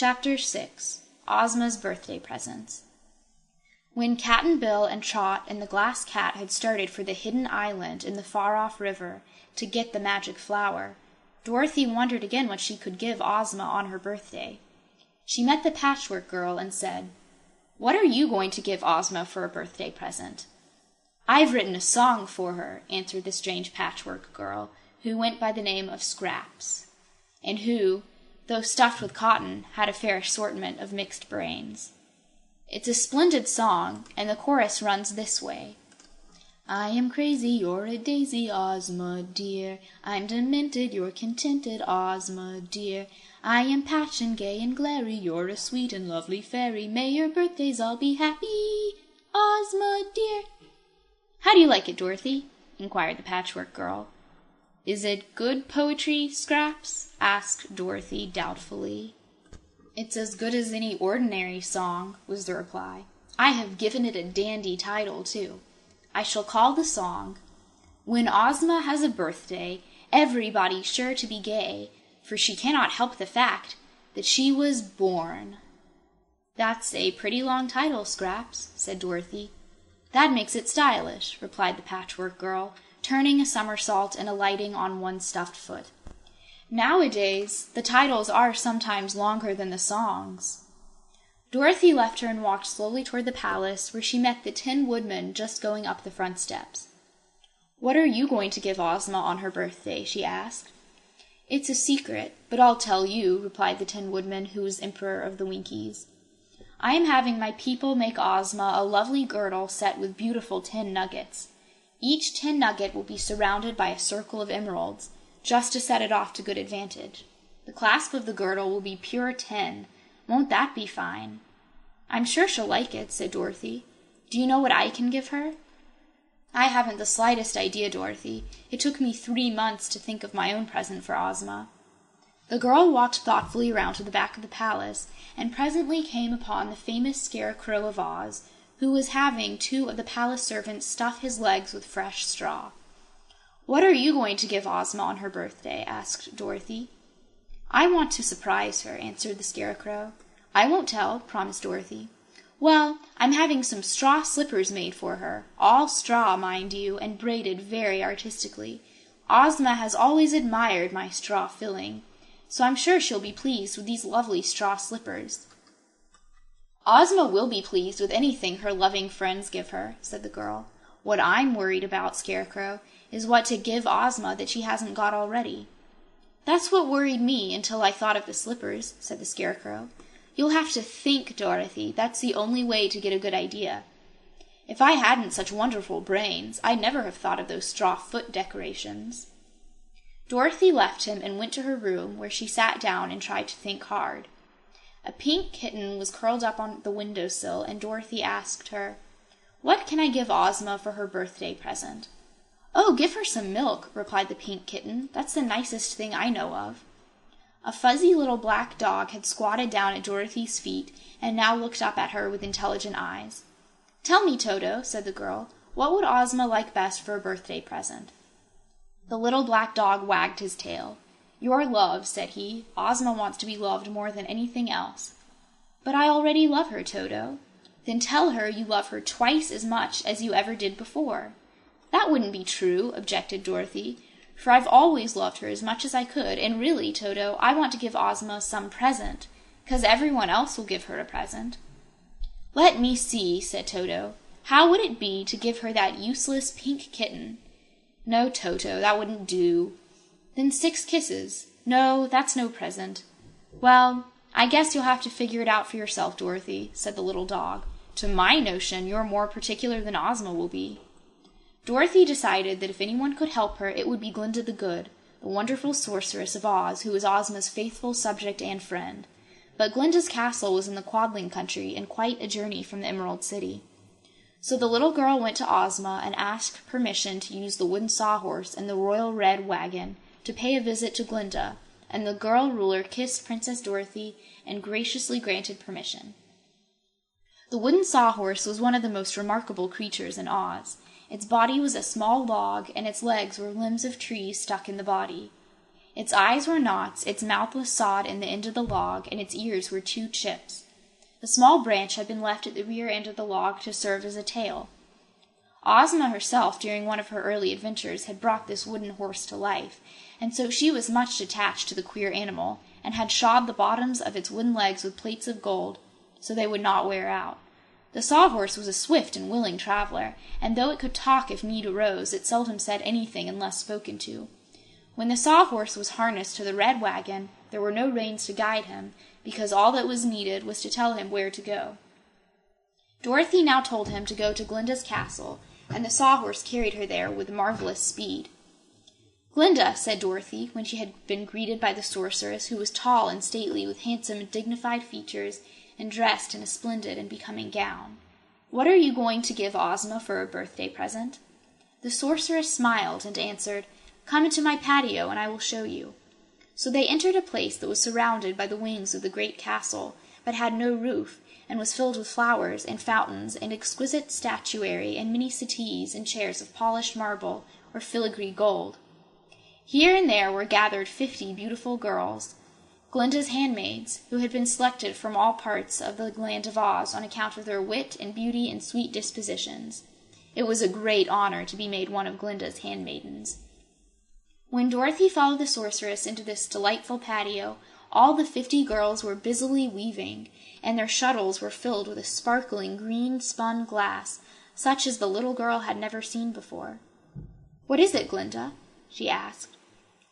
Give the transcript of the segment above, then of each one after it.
Chapter 6 Ozma's Birthday Presents. When Cap'n Bill and Trot and the Glass Cat had started for the hidden island in the far-off river to get the magic flower, Dorothy wondered again what she could give Ozma on her birthday. She met the Patchwork Girl and said, "What are you going to give Ozma for a birthday present?" "I've written a song for her," answered the strange Patchwork Girl, who went by the name of Scraps, and who, though stuffed with cotton, had a fair assortment of mixed brains. It's a splendid song, and the chorus runs this way. I am crazy, you're a daisy, Ozma dear. I'm demented, you're contented, Ozma dear. I am passion gay and glary, you're a sweet and lovely fairy. May your birthdays all be happy, Ozma dear. How do you like it, Dorothy? Inquired the Patchwork Girl. Is it good poetry, Scraps? Asked Dorothy doubtfully. It's as good as any ordinary song, was the reply. I have given it a dandy title, too. I shall call the song, When Ozma Has a Birthday, Everybody's Sure to Be Gay, for she cannot help the fact that she was born. That's a pretty long title, Scraps, said Dorothy. That makes it stylish, replied the Patchwork Girl, turning a somersault and alighting on one stuffed foot. Nowadays, the titles are sometimes longer than the songs. Dorothy left her and walked slowly toward the palace, where she met the Tin Woodman just going up the front steps. "What are you going to give Ozma on her birthday?" she asked. "It's a secret, but I'll tell you," replied the Tin Woodman, who was Emperor of the Winkies. "I am having my people make Ozma a lovely girdle set with beautiful tin nuggets. Each tin nugget will be surrounded by a circle of emeralds, just to set it off to good advantage. The clasp of the girdle will be pure tin. Won't that be fine?" "I'm sure she'll like it," said Dorothy. "Do you know what I can give her?" "I haven't the slightest idea, Dorothy. It took me 3 months to think of my own present for Ozma." The girl walked thoughtfully around to the back of the palace, and presently came upon the famous Scarecrow of Oz, who was having 2 of the palace servants stuff his legs with fresh straw. "What are you going to give Ozma on her birthday?" asked Dorothy. "I want to surprise her," answered the Scarecrow. "I won't tell," promised Dorothy. "Well, I'm having some straw slippers made for her, all straw, mind you, and braided very artistically. Ozma has always admired my straw filling, so I'm sure she'll be pleased with these lovely straw slippers." "Ozma will be pleased with anything her loving friends give her," said the girl. "What I'm worried about, Scarecrow, is what to give Ozma that she hasn't got already." "That's what worried me until I thought of the slippers," said the Scarecrow. "You'll have to think, Dorothy. That's the only way to get a good idea. If I hadn't such wonderful brains, I'd never have thought of those straw foot decorations." Dorothy left him and went to her room, where she sat down and tried to think hard. A pink kitten was curled up on the window-sill, and Dorothy asked her, "What can I give Ozma for her birthday present?" "Oh, give her some milk," replied the pink kitten. "That's the nicest thing I know of." A fuzzy little black dog had squatted down at Dorothy's feet and now looked up at her with intelligent eyes. "Tell me, Toto," said the girl, "what would Ozma like best for a birthday present?" The little black dog wagged his tail. "Your love," said he. "Ozma wants to be loved more than anything else." "But I already love her, Toto." "Then tell her you love her twice as much as you ever did before." "That wouldn't be true," objected Dorothy, "for I've always loved her as much as I could, and really, Toto, I want to give Ozma some present, 'cause everyone else will give her a present." "Let me see," said Toto. "How would it be to give her that useless pink kitten?" "No, Toto, that wouldn't do." "Then 6 kisses." "No, that's no present." "Well, I guess you'll have to figure it out for yourself, Dorothy," said the little dog. "To my notion, you're more particular than Ozma will be." Dorothy decided that if anyone could help her, it would be Glinda the Good, the wonderful sorceress of Oz, who was Ozma's faithful subject and friend. But Glinda's castle was in the Quadling country and quite a journey from the Emerald City. So the little girl went to Ozma and asked permission to use the wooden sawhorse and the royal red wagon to pay a visit to Glinda, and the girl ruler kissed Princess Dorothy and graciously granted permission. The wooden sawhorse was one of the most remarkable creatures in Oz. Its body was a small log, and its legs were limbs of trees stuck in the body. Its eyes were knots, its mouth was sawed in the end of the log, and its ears were 2 chips. A small branch had been left at the rear end of the log to serve as a tail. Ozma herself, during one of her early adventures, had brought this wooden horse to life, and so she was much attached to the queer animal, and had shod the bottoms of its wooden legs with plates of gold, so they would not wear out. The Sawhorse was a swift and willing traveler, and though it could talk if need arose, it seldom said anything unless spoken to. When the Sawhorse was harnessed to the red wagon, there were no reins to guide him, because all that was needed was to tell him where to go. Dorothy now told him to go to Glinda's castle, and the Sawhorse carried her there with marvelous speed. "Glinda," said Dorothy, when she had been greeted by the sorceress, who was tall and stately, with handsome and dignified features, and dressed in a splendid and becoming gown, "what are you going to give Ozma for a birthday present?" The sorceress smiled and answered, "Come into my patio, and I will show you." So they entered a place that was surrounded by the wings of the great castle, but had no roof, and was filled with flowers and fountains and exquisite statuary and many settees and chairs of polished marble or filigree gold. Here and there were gathered 50 beautiful girls, Glinda's handmaids, who had been selected from all parts of the land of Oz on account of their wit and beauty and sweet dispositions. It was a great honor to be made one of Glinda's handmaidens. When Dorothy followed the sorceress into this delightful patio, all the 50 girls were busily weaving, and their shuttles were filled with a sparkling green spun glass, such as the little girl had never seen before. "What is it, Glinda?" she asked.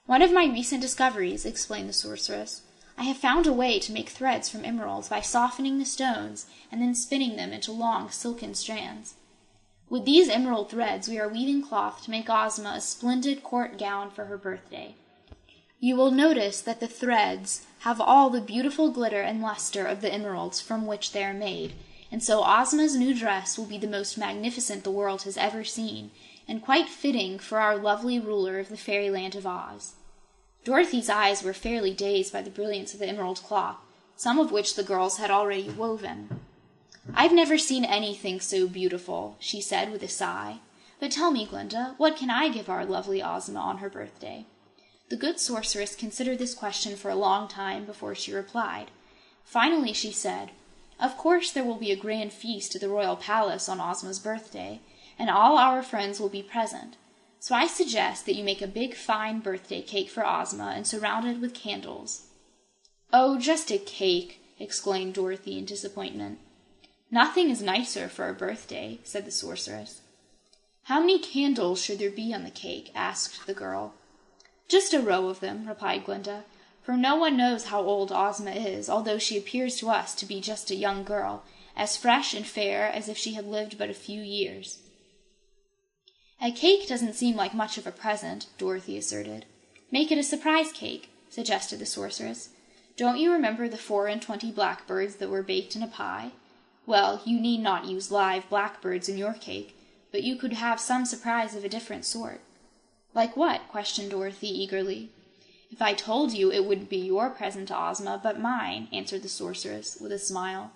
"One of my recent discoveries," explained the sorceress. "I have found a way to make threads from emeralds by softening the stones and then spinning them into long silken strands. With these emerald threads we are weaving cloth to make Ozma a splendid court gown for her birthday. You will notice that the threads have all the beautiful glitter and luster of the emeralds from which they are made, and so Ozma's new dress will be the most magnificent the world has ever seen, and quite fitting for our lovely ruler of the fairyland of Oz." Dorothy's eyes were fairly dazed by the brilliance of the emerald cloth, some of which the girls had already woven. "I've never seen anything so beautiful," she said with a sigh. "But tell me, Glinda, what can I give our lovely Ozma on her birthday?" The good sorceress considered this question for a long time before she replied. Finally she said, "Of course there will be a grand feast at the royal palace on Ozma's birthday, and all our friends will be present. So I suggest that you make a big, fine birthday cake for Ozma and surround it with candles." "Oh, just a cake!" exclaimed Dorothy in disappointment. "Nothing is nicer for a birthday," said the sorceress. "How many candles should there be on the cake?" asked the girl. "Just a row of them," replied Glinda, "for no one knows how old Ozma is, although she appears to us to be just a young girl, as fresh and fair as if she had lived but a few years." "A cake doesn't seem like much of a present," Dorothy asserted. "Make it a surprise cake," suggested the sorceress. "Don't you remember the 24 blackbirds that were baked in a pie? Well, you need not use live blackbirds in your cake, but you could have some surprise of a different sort." "Like what?" questioned Dorothy eagerly. "If I told you, it wouldn't be your present to Ozma, but mine," answered the sorceress with a smile.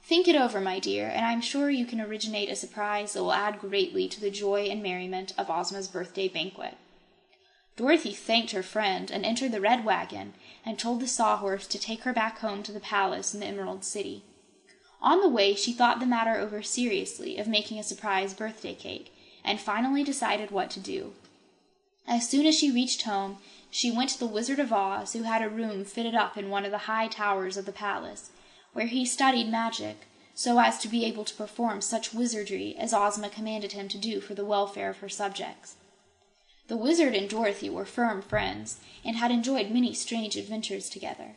"Think it over, my dear, and I'm sure you can originate a surprise that will add greatly to the joy and merriment of Ozma's birthday banquet." Dorothy thanked her friend and entered the red wagon and told the Sawhorse to take her back home to the palace in the Emerald City. On the way, she thought the matter over seriously of making a surprise birthday cake, and finally decided what to do. As soon as she reached home, she went to the Wizard of Oz, who had a room fitted up in one of the high towers of the palace, where he studied magic, so as to be able to perform such wizardry as Ozma commanded him to do for the welfare of her subjects. The wizard and Dorothy were firm friends, and had enjoyed many strange adventures together.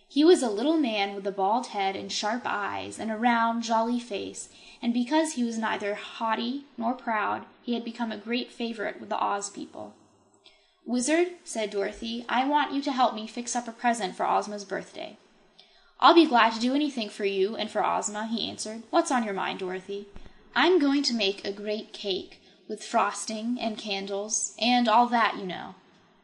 He was a little man with a bald head and sharp eyes, and a round, jolly face, and because he was neither haughty nor proud, he had become a great favorite with the Oz people. "Wizard," said Dorothy, "I want you to help me fix up a present for Ozma's birthday." "I'll be glad to do anything for you and for Ozma," he answered. "What's on your mind, Dorothy?" "I'm going to make a great cake, with frosting and candles, and all that, you know."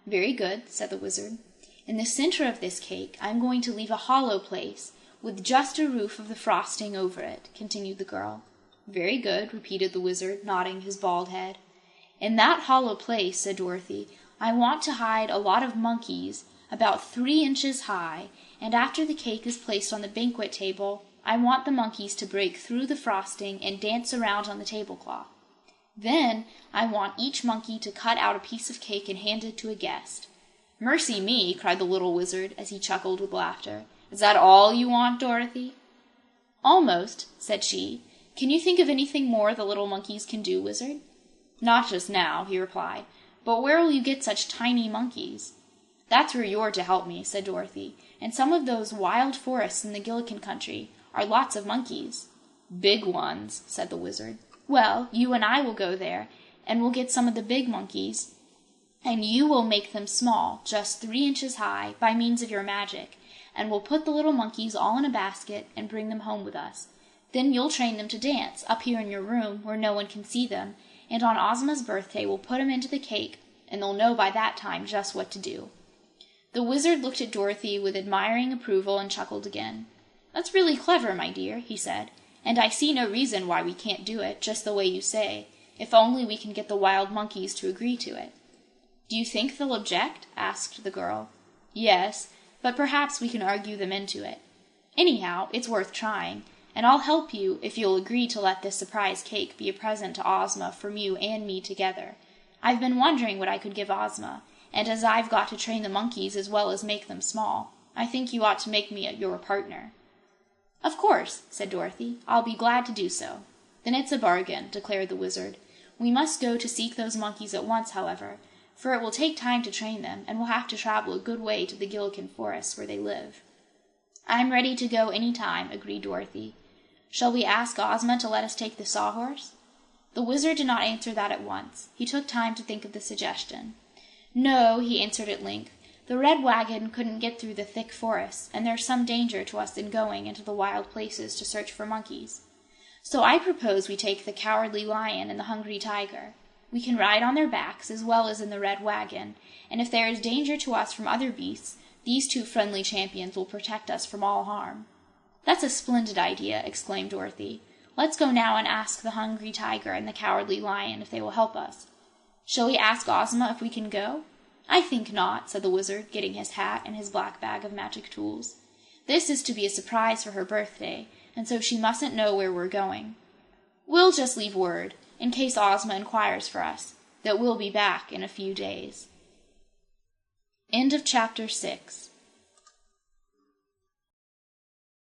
"Very good," said the wizard. "In the center of this cake, I'm going to leave a hollow place, with just a roof of the frosting over it," continued the girl. "Very good," repeated the wizard, nodding his bald head. "In that hollow place," said Dorothy, I want to hide a lot of monkeys about 3 inches high, and after the cake is placed on the banquet table, I want the monkeys to break through the frosting and dance around on the tablecloth. Then I want each monkey to cut out a piece of cake and hand it to a guest." "Mercy me!" cried the little wizard as he chuckled with laughter. "Is that all you want, Dorothy?" "Almost," said she. "Can you think of anything more the little monkeys can do, Wizard?" "Not just now," he replied. "But where will you get such tiny monkeys?" "That's where you're to help me," said Dorothy. "In some of those wild forests in the Gillikin country are lots of monkeys." "Big ones," said the Wizard. "Well, you and I will go there, and we'll get some of the big monkeys, and you will make them small, just 3 inches high, by means of your magic, and we'll put the little monkeys all in a basket and bring them home with us. Then you'll train them to dance, up here in your room, where no one can see them, and on Ozma's birthday we'll put them into the cake, and they'll know by that time just what to do." The Wizard looked at Dorothy with admiring approval and chuckled again. "That's really clever, my dear," he said, "and I see no reason why we can't do it, just the way you say, if only we can get the wild monkeys to agree to it." "Do you think they'll object?" asked the girl. "Yes, but perhaps we can argue them into it. Anyhow, it's worth trying, and I'll help you if you'll agree to let this surprise cake be a present to Ozma from you and me together. I've been wondering what I could give Ozma, and as I've got to train the monkeys as well as make them small, I think you ought to make me your partner." "Of course," said Dorothy. "I'll be glad to do so." "Then it's a bargain," declared the Wizard. "We must go to seek those monkeys at once, however, for it will take time to train them, and we'll have to travel a good way to the Gillikin forests where they live." "I'm ready to go any time," agreed Dorothy. "Shall we ask Ozma to let us take the Sawhorse?" The Wizard did not answer that at once. He took time to think of the suggestion. "No," he answered at length. "The Red Wagon couldn't get through the thick forests, and there's some danger to us in going into the wild places to search for monkeys. So I propose we take the Cowardly Lion and the Hungry Tiger. We can ride on their backs as well as in the Red Wagon, and if there is danger to us from other beasts, these 2 friendly champions will protect us from all harm." "That's a splendid idea," exclaimed Dorothy. "Let's go now and ask the Hungry Tiger and the Cowardly Lion if they will help us. Shall we ask Ozma if we can go?" "I think not," said the Wizard, getting his hat and his black bag of magic tools. "This is to be a surprise for her birthday, and so she mustn't know where we're going. We'll just leave word, in case Ozma inquires for us, that we'll be back in a few days." End of Chapter 6.